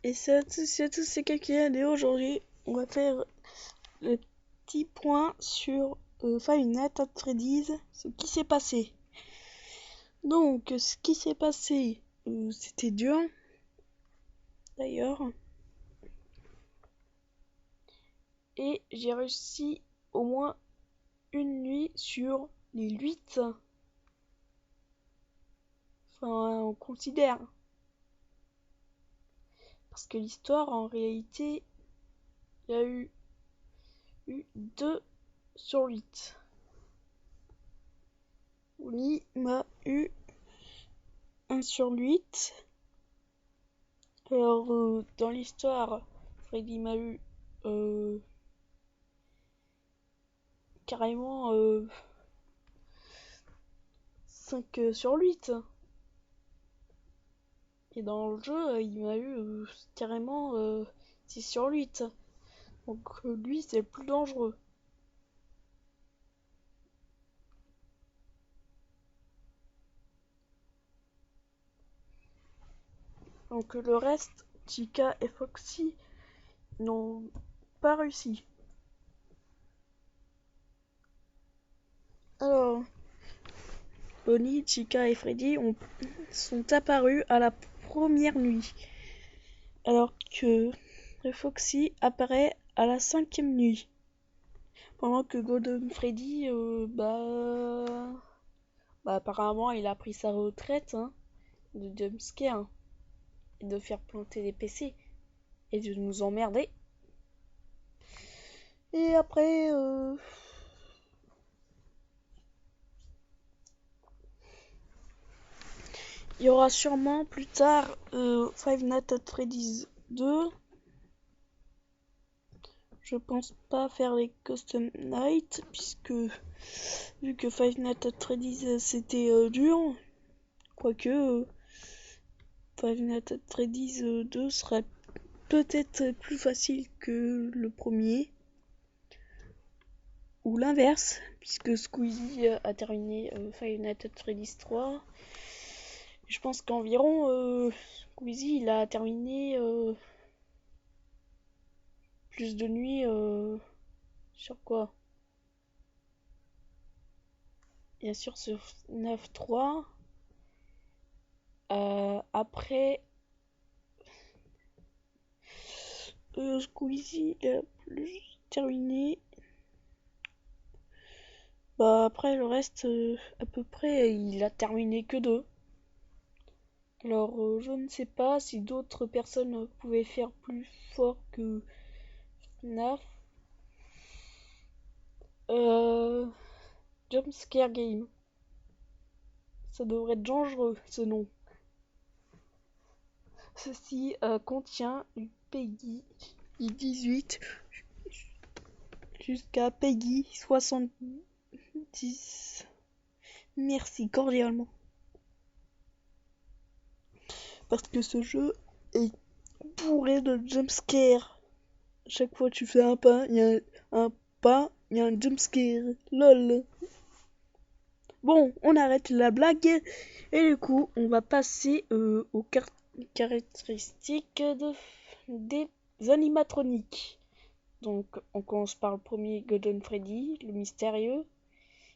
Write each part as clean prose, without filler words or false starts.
Et c'est à tous, c'est Kakian et aujourd'hui on va faire le petit point sur Five Nights at Freddy's, ce qui s'est passé. Donc ce qui s'est passé, c'était dur d'ailleurs. Et j'ai réussi au moins une nuit sur les 8. Enfin, on considère. Parce que l'histoire, en réalité, il y a eu 2 sur 8. Oli m'a eu 1 sur 8. Alors, dans l'histoire, Freddy m'a eu carrément 5 sur 8. Et dans le jeu, il m'a eu carrément 6 sur 8. Donc lui, c'est le plus dangereux. Donc le reste, Chica et Foxy, n'ont pas réussi. Alors, Bonnie, Chica et Freddy sont apparus à la première nuit, alors que Foxy apparaît à la 5e nuit. Pendant que Golden Freddy, apparemment, il a pris sa retraite de jumpscare et de faire planter des PC et de nous emmerder. Et après, il y aura sûrement plus tard Five Nights at Freddy's 2. Je pense pas faire les Custom Nights, puisque vu que Five Nights at Freddy's c'était dur, quoique Five Nights at Freddy's 2 serait peut-être plus facile que le premier, ou l'inverse, puisque Squeezie a terminé Five Nights at Freddy's 3. Je pense qu'environ Squeezie il a terminé plus de nuits sur quoi? Bien sûr sur 9-3. Après Squeezie il a plus terminé. Après le reste à peu près il a terminé que 2. Alors je ne sais pas si d'autres personnes pouvaient faire plus fort que FNAF. Jumpscare Game. Ça devrait être dangereux ce nom. Ceci contient du Peggy 18 jusqu'à Peggy 70. Merci cordialement. Parce que ce jeu est bourré de jumpscares. Chaque fois que tu fais un pas, il y a un jumpscare. Lol. Bon, on arrête la blague. Et du coup, on va passer aux caractéristiques des animatroniques. Donc, on commence par le premier Golden Freddy, le mystérieux,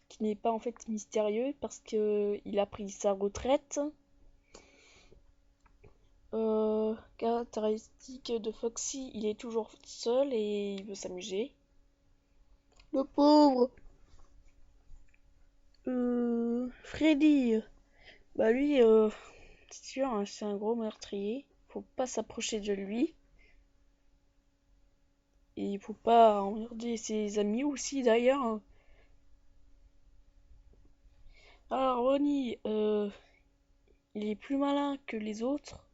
qui n'est pas en fait mystérieux parce qu'il a pris sa retraite. Caractéristique de Foxy, il est toujours seul et il veut s'amuser. Le pauvre Freddy, lui, c'est sûr, hein, c'est un gros meurtrier. Faut pas s'approcher de lui. Et il faut pas emmerder ses amis aussi d'ailleurs. Alors Ronnie, il est plus malin que les autres.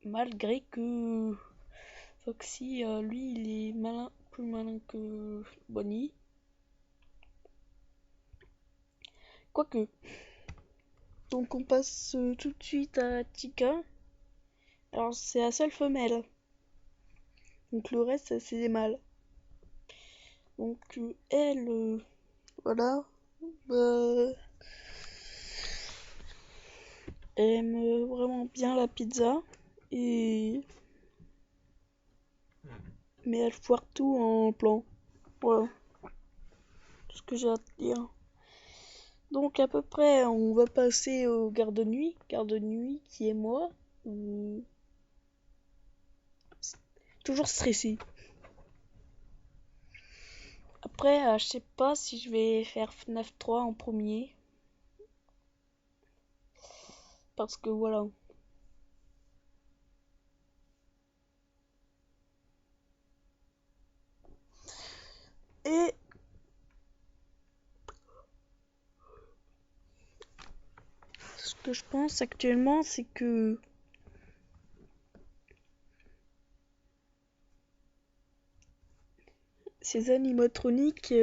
Malgré que Foxy, lui, il est plus malin que Bonnie. Quoique. Donc on passe tout de suite à Chica. Alors c'est la seule femelle. Donc le reste c'est des mâles. Donc elle, voilà. Elle aime vraiment bien la pizza. Et... Mais elle foire tout en plan. Voilà. Tout ce que j'ai à te dire. Donc à peu près, on va passer au garde-nuit. Garde-nuit qui est moi. Toujours stressé. Après, je sais pas si je vais faire FNAF 3 en premier. Parce que voilà. Et ce que je pense actuellement, c'est que ces animatroniques,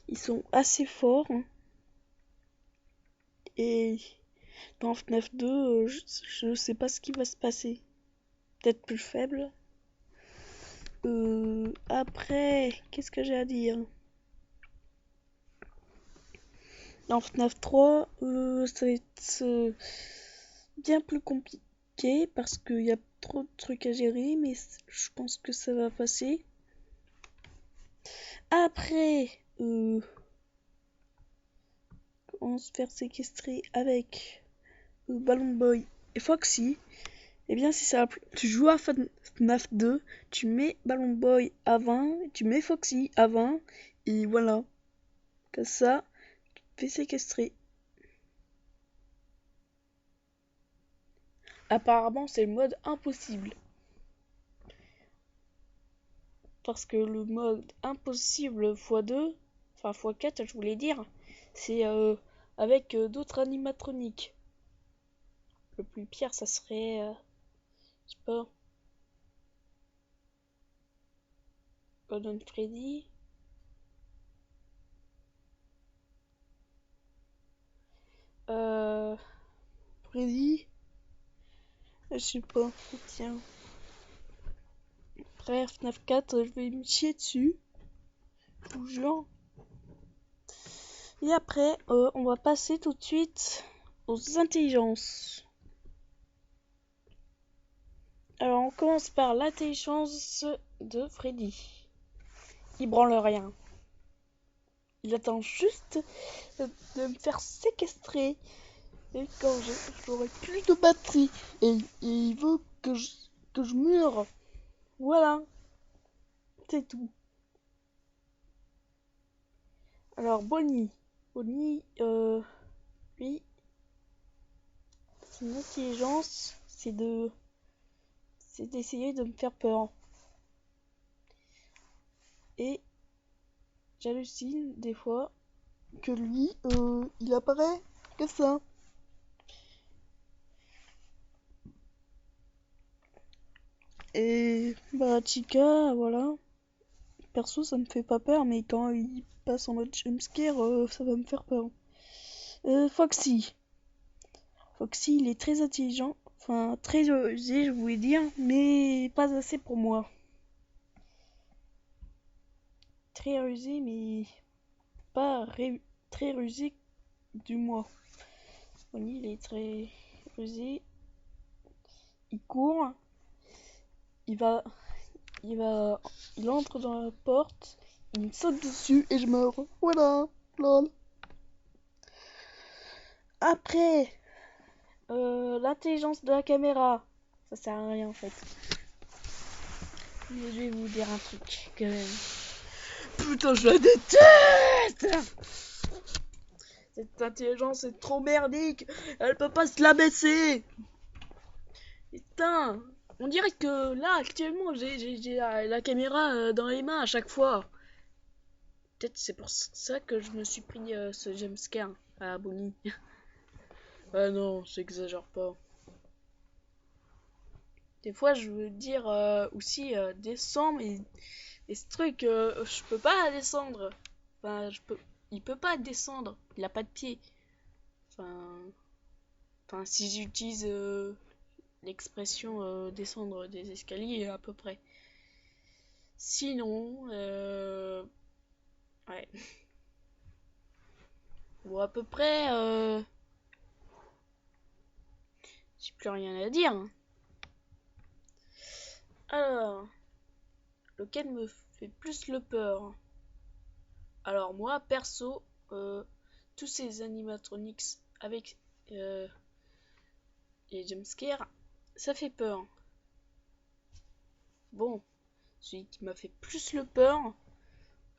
ils sont assez forts. Hein. Et dans FNAF 2, je sais pas ce qui va se passer. Peut-être plus faible. Après, qu'est-ce que j'ai à dire? Dans FNAF 3, ça va être bien plus compliqué parce qu'il y a trop de trucs à gérer, mais je pense que ça va passer. Après, on se faire séquestrer avec Ballon Boy et Foxy. Eh bien, c'est simple. Tu joues à FNAF 2, tu mets Ballon Boy à 20, tu mets Foxy à 20, et voilà. Comme ça, tu te fais séquestrer. Apparemment, c'est le mode impossible. Parce que le mode impossible x2, enfin x4, je voulais dire, c'est avec d'autres animatroniques. Le plus pire, ça serait, je sais pas, Golden Freddy. Euh, Freddy, je sais pas, tiens. Après FNAF 4, je vais me chier dessus. Je vous jure. Et après, on va passer tout de suite aux intelligences. Alors, on commence par l'intelligence de Freddy. Il branle rien. Il attend juste de me faire séquestrer. Et quand j'aurai plus de batterie. Et il veut que je meure. Voilà. C'est tout. Alors, Bonnie. Bonnie, lui, son intelligence, c'est d'essayer de me faire peur. Et j'hallucine des fois que lui, il apparaît que ça. Et bah Chica, voilà. Perso, ça me fait pas peur, mais quand il passe en mode jumpscare, ça va me faire peur. Foxy. Foxy, il est très intelligent. Enfin, très osé, je voulais dire, mais pas assez pour moi. Très rusé, mais pas très rusé du moins. Bonnie, il est très rusé. Il court. Il va, il entre dans la porte. Il me saute dessus et je meurs. Voilà, lol. Après, l'intelligence de la caméra. Ça sert à rien en fait. Mais je vais vous dire un truc quand même. Putain, je la déteste! Cette intelligence est trop merdique. Elle peut pas se la baisser. Putain, on dirait que là actuellement j'ai la caméra dans les mains à chaque fois. Peut-être c'est pour ça que je me suis pris ce jumpscare à Bonnie. Ah non, j'exagère pas. Des fois, je veux dire aussi descendre et ce truc, je peux pas descendre. Enfin, il peut pas descendre. Il a pas de pied. Enfin, si j'utilise l'expression descendre des escaliers à peu près. Sinon, ouais. Bon, à peu près, j'ai plus rien à dire. Hein. Alors, lequel me fait plus le peur? Alors moi, perso, tous ces animatronics avec les jumpscares, ça fait peur. Bon, celui qui m'a fait plus le peur,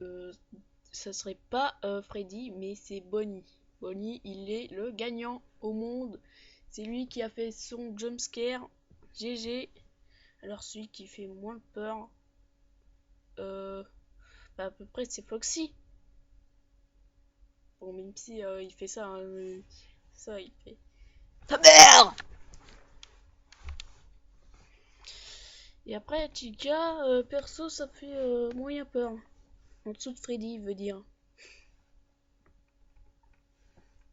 euh, ça serait pas Freddy, mais c'est Bonnie. Bonnie, il est le gagnant au monde. C'est lui qui a fait son jumpscare. GG. Alors celui qui fait moins peur, bah, à peu près c'est Foxy. Bon, même si il fait ça, hein, ça il fait. Ta mère. Et après Chica, perso ça fait moyen peur. En dessous de Freddy, veut dire.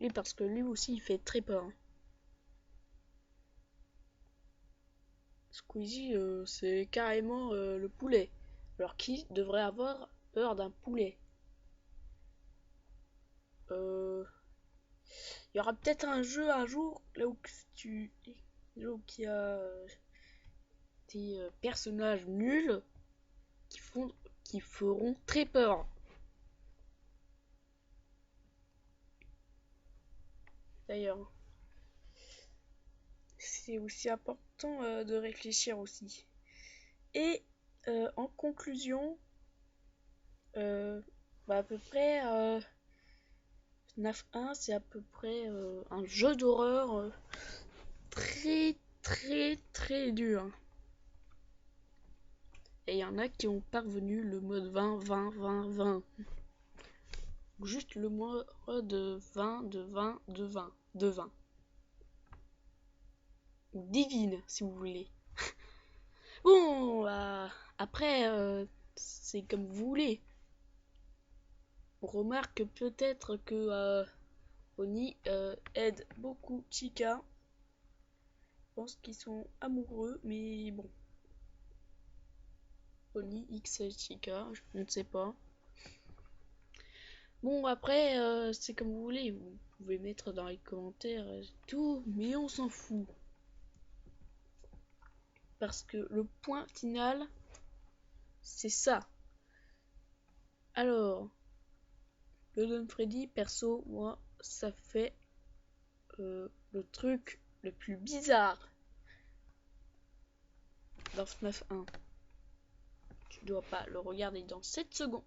Et parce que lui aussi il fait très peur. Squeezie, c'est carrément le poulet. Alors qui devrait avoir peur d'un poulet? Il y aura peut-être un jeu un jour là où il y a des personnages nuls qui font qui feront très peur. D'ailleurs, c'est aussi important de réfléchir aussi. Et en conclusion, bah, à peu près FNAF 1, c'est à peu près un jeu d'horreur très très très dur. Et il y en a qui ont parvenu le mode 20, 20, 20, 20. Juste le mode de 20, de 20, de 20, de 20. Ou divine, si vous voulez. Bon, après, c'est comme vous voulez. On remarque peut-être que Oni aide beaucoup Chica. Je pense qu'ils sont amoureux, mais bon. Oni X Chica, je ne sais pas. Bon, après, c'est comme vous voulez. Vous pouvez mettre dans les commentaires tout, mais on s'en fout. Parce que le point final, c'est ça. Alors, le Don Freddy, perso, moi, ça fait le truc le plus bizarre dans FNAF 1. Tu dois pas le regarder dans 7 secondes.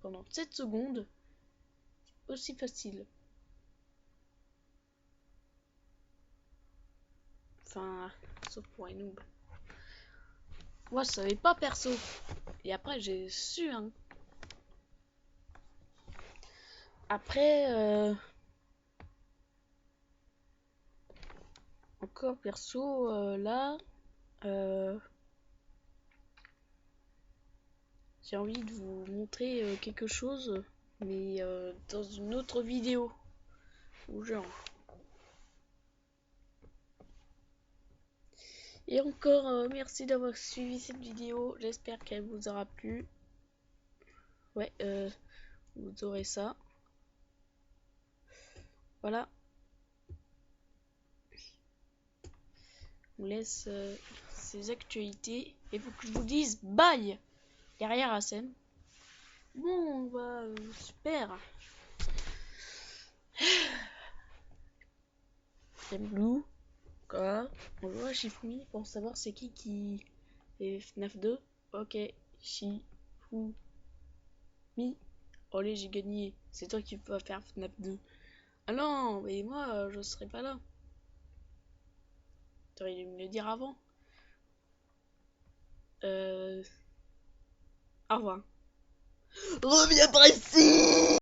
Pendant 7 secondes, c'est aussi facile. Enfin, sauf pour un noob. Moi, je savais pas perso. Et après, j'ai su, hein. Après, encore perso, là, j'ai envie de vous montrer quelque chose, mais dans une autre vidéo. Ou genre. Et encore, merci d'avoir suivi cette vidéo. J'espère qu'elle vous aura plu. Ouais, vous aurez ça. Voilà. On laisse ces actualités. Et faut que je vous dise bye derrière la scène. Bon, bah, super. J'aime Blue. Quoi? Bonjour à Shifumi pour savoir c'est qui fait FNAF 2. Ok, Shifumi. Allez, j'ai gagné. C'est toi qui peux faire FNAF 2. Ah non, mais moi, je serai pas là. T'aurais dû me le dire avant. Au revoir. Reviens par ici!